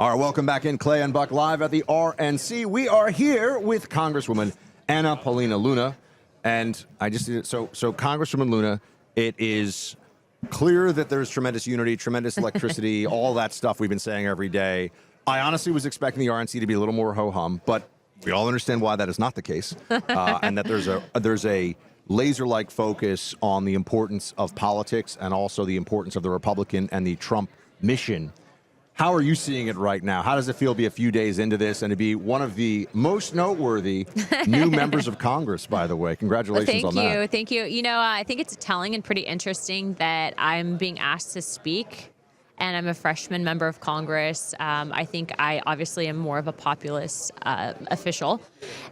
All right, welcome back in Clay and Buck live at the RNC. We are here with Congresswoman Paulina Luna. And so Congresswoman Luna, it is clear that there's tremendous unity, tremendous electricity, all that stuff we've been saying every day. I honestly was expecting the RNC to be a little more ho-hum, but we all understand why that is not the case, and that there's a laser-like focus on the importance of politics and also the importance of the Republican and the Trump mission. How are you seeing it right now? How does it feel to be a few days into this and to be one of the most noteworthy new members of Congress, by the way? Congratulations on that. Thank you. You know, I think it's telling and pretty interesting that I'm being asked to speak, and I'm a freshman member of Congress. I think I obviously am more of a populist official.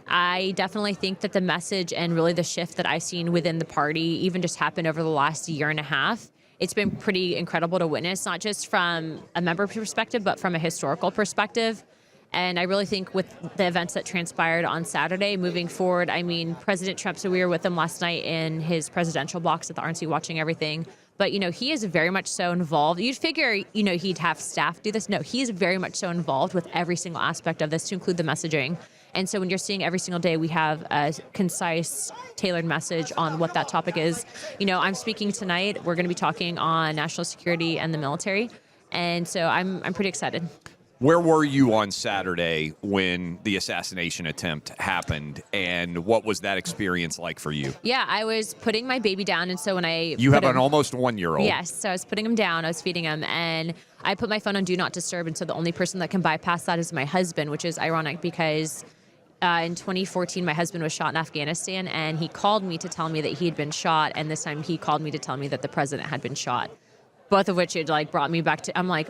I definitely think that the message and really the shift that I've seen within the party even just happened over the last year and a half. It's been pretty incredible to witness, not just from a member perspective, but from a historical perspective. And I really think with the events that transpired on Saturday, moving forward, I mean, President Trump, so we were with him last night in his presidential box at the RNC watching everything. But, you know, he is very much so involved. You'd figure, you know, he'd have staff do this. No, he is very much so involved with every single aspect of this, to include the messaging. And so when you're seeing every single day, we have a concise, tailored message on what that topic is. You know, I'm speaking tonight. We're going to be talking on national security and the military. And so I'm pretty excited. Where were you on Saturday when the assassination attempt happened, and what was that experience like for you? Yeah, I was putting my baby down, and so when You have an almost 1-year-old. Yes, so I was putting him down, I was feeding him, and I put my phone on Do Not Disturb, and so the only person that can bypass that is my husband, which is ironic because in 2014, my husband was shot in Afghanistan, and he called me to tell me that he had been shot, and this time he called me to tell me that the president had been shot, both of which it like brought me back to, I'm like,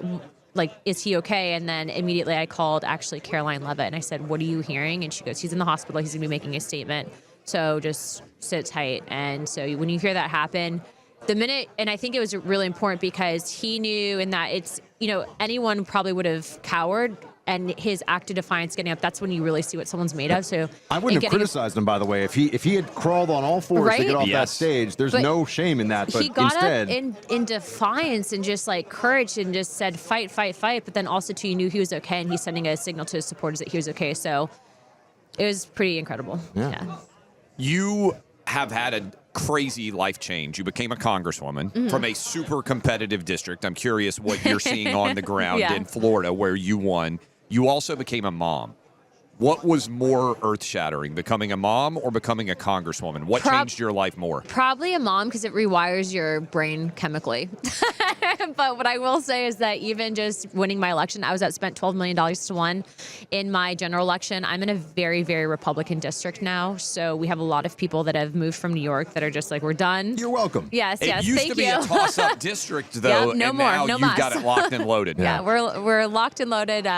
is he okay? And then immediately I called actually Caroline Levitt and I said, what are you hearing? And she goes, he's in the hospital. He's gonna be making a statement. So just sit tight. And so when you hear that happen, the minute, and I think it was really important because he knew in that it's, you know, anyone probably would have cowered, and his act of defiance getting up, that's when you really see what someone's made of. So I wouldn't have criticized him, by the way. If he had crawled on all fours to get off that stage, there's no shame in that. But he got instead, up in defiance and just like courage and just said, fight, fight, fight. But then also too, you knew he was okay, and he's sending a signal to his supporters that he was okay. So it was pretty incredible. Yeah. You have had a crazy life change. You became a congresswoman from a super competitive district. I'm curious what you're seeing on the ground in Florida where you won. You also became a mom. What was more earth-shattering, becoming a mom or becoming a congresswoman? What changed your life more? Probably a mom, because it rewires your brain chemically. But what I will say is that even just winning my election, I was spent $12 million to one in my general election. I'm in a very, very Republican district now. So we have a lot of people that have moved from New York that are just like, we're done. You're welcome. Yes, It used to be a toss-up district, though, no and more, now no you've mas. got it locked and loaded. Yeah, we're locked and loaded,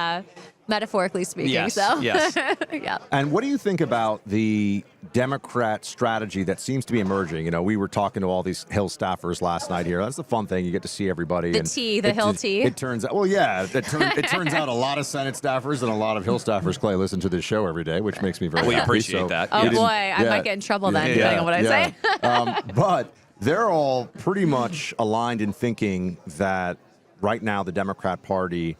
metaphorically speaking. Yes, So. yes. Yeah. And what do you think about the Democrat strategy that seems to be emerging? You know, we were talking to all these Hill staffers last night here. That's the fun thing. You get to see everybody. The Hill tea. It turns out, well, yeah, it turns out a lot of Senate staffers and a lot of Hill staffers, Clay, listen to this show every day, which makes me very happy. We appreciate that. Oh, boy, I might get in trouble then, depending on what I say. But they're all pretty much aligned in thinking that right now the Democrat Party,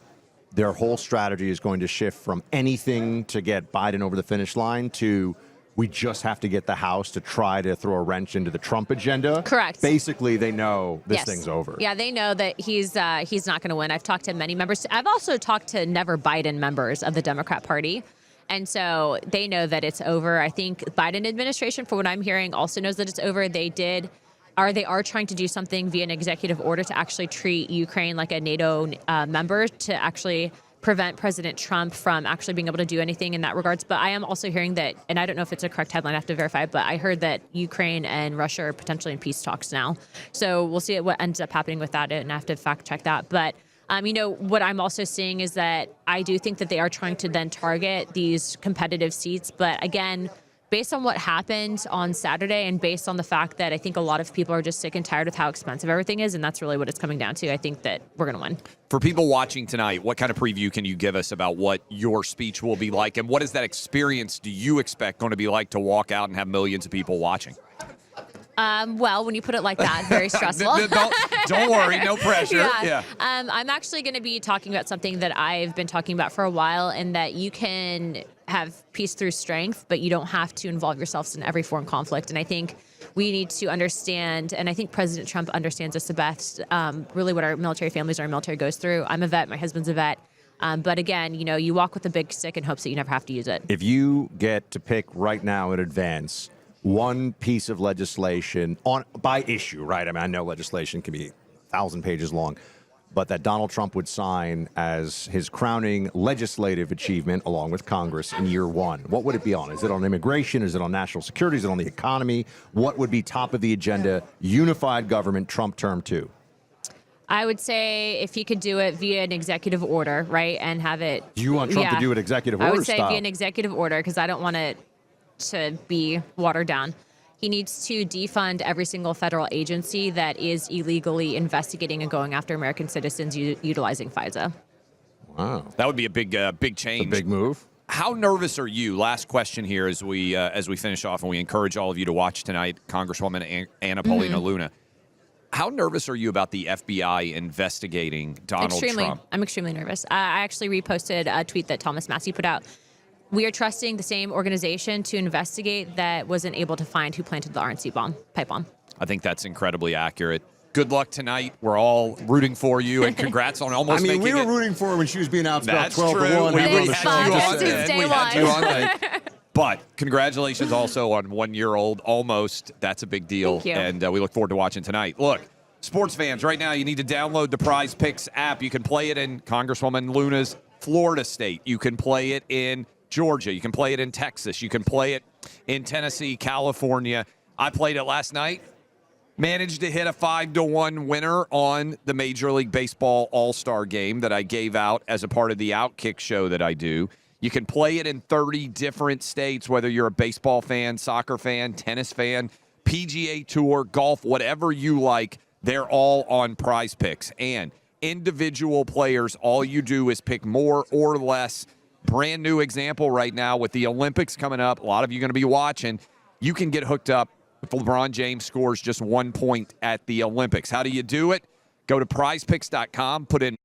their whole strategy is going to shift from anything to get Biden over the finish line to we just have to get the House to try to throw a wrench into the Trump agenda. Correct. Basically, they know this thing's over. Yeah, they know that he's not going to win. I've talked to many members. I've also talked to never Biden members of the Democrat Party. And so they know that it's over. I think Biden administration, for what I'm hearing, also knows that it's over. They are trying to do something via an executive order to actually treat Ukraine like a NATO member to actually prevent President Trump from actually being able to do anything in that regards. But I am also hearing that, and I don't know if it's a correct headline, I have to verify, but I heard that Ukraine and Russia are potentially in peace talks now. So we'll see what ends up happening with that, and I have to fact check that. But you know, what I'm also seeing is that I do think that they are trying to then target these competitive seats. But again, based on what happened on Saturday and based on the fact that I think a lot of people are just sick and tired with how expensive everything is, and that's really what it's coming down to, I think that we're going to win. For people watching tonight, what kind of preview can you give us about what your speech will be like, and what is that experience do you expect going to be like to walk out and have millions of people watching? Well, when you put it like that, very stressful. Don't worry, no pressure. Yeah. I'm actually going to be talking about something that I've been talking about for a while, and that you can have peace through strength, but you don't have to involve yourselves in every foreign conflict. And I think we need to understand, and I think President Trump understands this the best, really what our military families, our military goes through. I'm a vet. My husband's a vet. But again, you walk with a big stick in hopes that you never have to use it. If you get to pick right now in advance one piece of legislation by issue, right? I mean, I know legislation can be 1,000 pages long, but that Donald Trump would sign as his crowning legislative achievement along with Congress in year one, what would it be on? Is it on immigration? Is it on national security? Is it on the economy? What would be top of the agenda? Unified government, Trump term 2. I would say if he could do it via an executive order, right, and have it. Do you want Trump to do it executive order I would say style? via an executive order, because I don't want it to be watered down. He needs to defund every single federal agency that is illegally investigating and going after American citizens utilizing FISA. Wow, that would be a big change. A big move. How nervous are you? Last question here as we finish off, and we encourage all of you to watch tonight, Congresswoman Anna Paulina Luna. How nervous are you about the FBI investigating Donald Trump? I'm extremely nervous. I actually reposted a tweet that Thomas Massey put out. We are trusting the same organization to investigate that wasn't able to find who planted the RNC pipe bomb. I think that's incredibly accurate. Good luck tonight. We're all rooting for you, and congrats on almost making it. I mean, we were rooting for her when she was being out about 12 true. to 1. We had you on. But congratulations also on 1 year old, almost. That's a big deal. Thank you. And we look forward to watching tonight. Look, sports fans, right now you need to download the Prize Picks app. You can play it in Congresswoman Luna's Florida State. You can play it in Georgia. You can play it in Texas. You can play it in Tennessee, California. I played it last night. Managed to hit a 5-1 winner on the Major League Baseball All-Star game that I gave out as a part of the Outkick show that I do. You can play it in 30 different states, whether you're a baseball fan, soccer fan, tennis fan, PGA Tour, golf, whatever you like. They're all on Prize Picks. And individual players, all you do is pick more or less. Brand new example right now with the Olympics coming up. A lot of you are going to be watching. You can get hooked up if LeBron James scores just 1 point at the Olympics. How do you do it? Go to prizepicks.com, put in